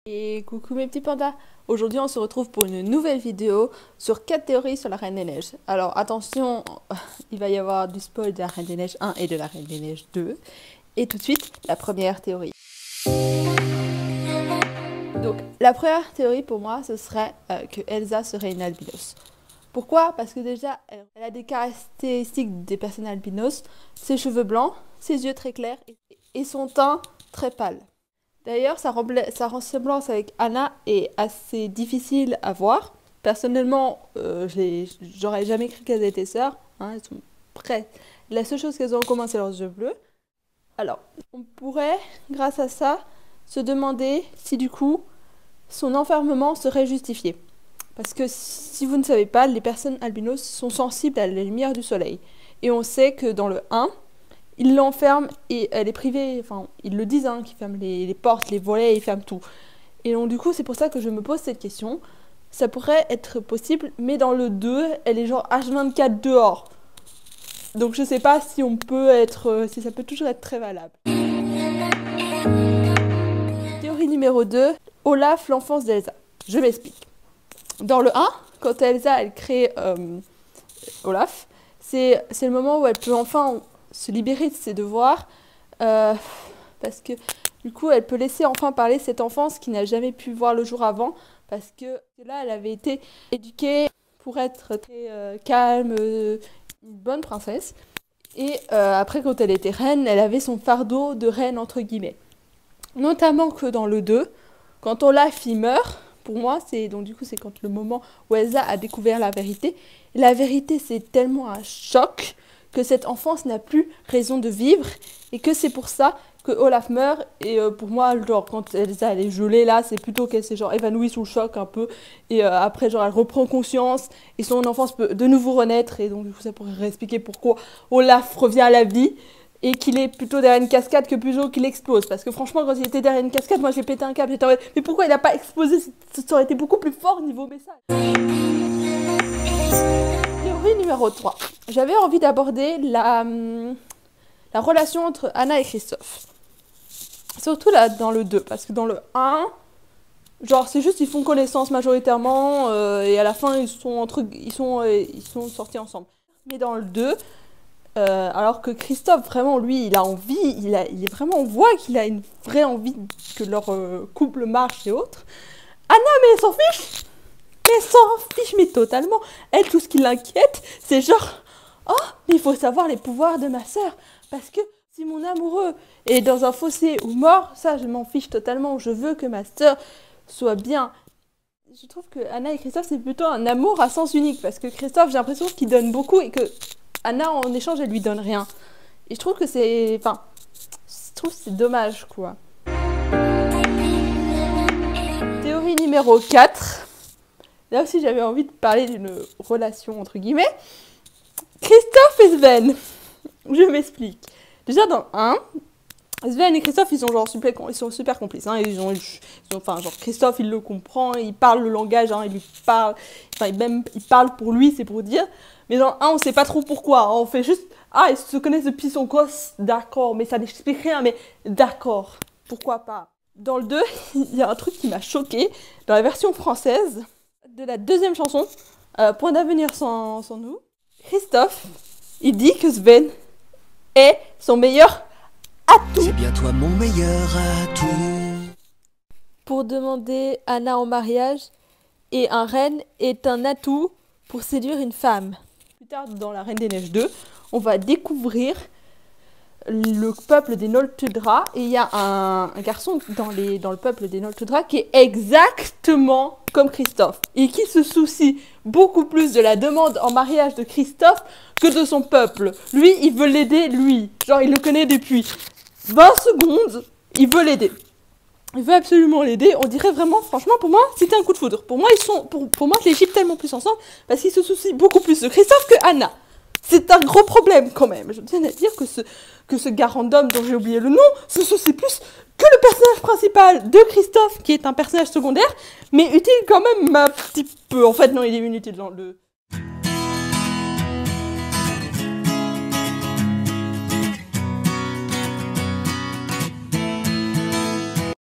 Et coucou mes petits pandas. Aujourd'hui on se retrouve pour une nouvelle vidéo sur 4 théories sur la Reine des Neiges. Alors attention, il va y avoir du spoil de la Reine des Neiges 1 et de la Reine des Neiges 2. Et tout de suite, la première théorie. Donc la première théorie pour moi ce serait que Elsa serait une albinos. Pourquoi? Parce que déjà elle a des caractéristiques des personnes albinos, ses cheveux blancs, ses yeux très clairs et son teint très pâle. D'ailleurs, sa ressemblance avec Anna est assez difficile à voir. Personnellement, j'aurais jamais cru qu'elles étaient sœurs. Hein, elles sont près. La seule chose qu'elles ont en commun, c'est leurs yeux bleus. Alors, on pourrait, grâce à ça, se demander si du coup, son enfermement serait justifié. Parce que si vous ne savez pas, les personnes albinos sont sensibles à la lumière du soleil. Et on sait que dans le 1, ils l'enferment et elle est privée, enfin ils le disent, hein, qu'ils ferment les portes, les volets, ils ferment tout. Et donc du coup c'est pour ça que je me pose cette question. Ça pourrait être possible, mais dans le 2, elle est genre H24 dehors. Donc je sais pas si on peut être, si ça peut toujours être très valable. Théorie numéro 2, Olaf, l'enfance d'Elsa. Je m'explique. Dans le 1, quand Elsa elle crée Olaf, c'est le moment où elle peut enfin se libérer de ses devoirs, parce que du coup elle peut laisser enfin parler cette enfance qui n'a jamais pu voir le jour avant, parce que là elle avait été éduquée pour être très calme, une bonne princesse, et après quand elle était reine, elle avait son fardeau de reine entre guillemets. Notamment que dans le 2, quand Olaf y meurt, pour moi c'est donc du coup c'est quand le moment où Elsa a découvert la vérité. Et la vérité c'est tellement un choc que cette enfance n'a plus raison de vivre et que c'est pour ça que Olaf meurt. Et pour moi, genre, quand Elsa elle est gelée là, c'est plutôt qu'elle s'est genre évanouie sous le choc un peu et après genre elle reprend conscience et son enfance peut de nouveau renaître. Et donc du coup ça pourrait expliquer pourquoi Olaf revient à la vie et qu'il est plutôt derrière une cascade que plutôt qu'il explose. Parce que franchement quand il était derrière une cascade, moi j'ai pété un câble, j'étais en mode mais pourquoi il n'a pas explosé? Ça aurait été beaucoup plus fort niveau message. Théorie numéro 3. J'avais envie d'aborder la relation entre Anna et Christophe. Surtout là dans le 2, parce que dans le 1, genre c'est juste ils font connaissance majoritairement et à la fin ils sont sortis ensemble. Mais dans le 2, alors que Christophe vraiment lui il a envie, il est vraiment, on voit qu'il a une vraie envie que leur couple marche et autres. Anna mais elle s'en fiche. Elle s'en fiche mais totalement. Elle, tout ce qui l'inquiète, c'est genre oh, mais il faut savoir les pouvoirs de ma sœur. Parce que si mon amoureux est dans un fossé ou mort, ça je m'en fiche totalement. Je veux que ma sœur soit bien. Je trouve que Anna et Christophe c'est plutôt un amour à sens unique. Parce que Christophe, j'ai l'impression qu'il donne beaucoup et que Anna en échange elle lui donne rien. Et je trouve que c'est. Enfin, je trouve que c'est dommage quoi. Théorie numéro 4. Là aussi, j'avais envie de parler d'une relation, entre guillemets. Christophe et Sven. Je m'explique. Déjà, dans 1, Sven et Christophe, ils sont super complices. Hein. Enfin, genre, Christophe, il le comprend, il parle le langage, hein, il lui parle. Enfin, il parle pour lui, c'est pour dire. Mais dans 1, on sait pas trop pourquoi. Hein. On fait juste, ah, ils se connaissent depuis son gosse, d'accord. Mais ça n'explique rien, mais d'accord. Pourquoi pas? Dans le 2, il y a un truc qui m'a choquée. Dans la version française de la deuxième chanson, Point d'avenir sans nous, Christophe, il dit que Sven est son meilleur atout. C'est bien toi mon meilleur atout. Pour demander Anna en mariage, et un renne est un atout pour séduire une femme. Plus tard, dans la Reine des Neiges 2, on va découvrir le peuple des Noldra, et il y a un garçon dans le peuple des Noldra qui est exactement comme Christophe et qui se soucie beaucoup plus de la demande en mariage de Christophe que de son peuple. Lui, il veut l'aider, lui. Genre, il le connaît depuis 20 secondes, il veut l'aider. Il veut absolument l'aider. On dirait vraiment, franchement, pour moi, c'était un coup de foudre. Pour moi, pour moi, je les chipe tellement plus ensemble parce qu'ils se soucient beaucoup plus de Christophe que Anna. C'est un gros problème quand même. Je tiens à dire que ce gars random dont j'ai oublié le nom se soucie plus que le personnage principal de Christophe, qui est un personnage secondaire, mais utile quand même un petit peu. En fait, non, il est inutile dans le...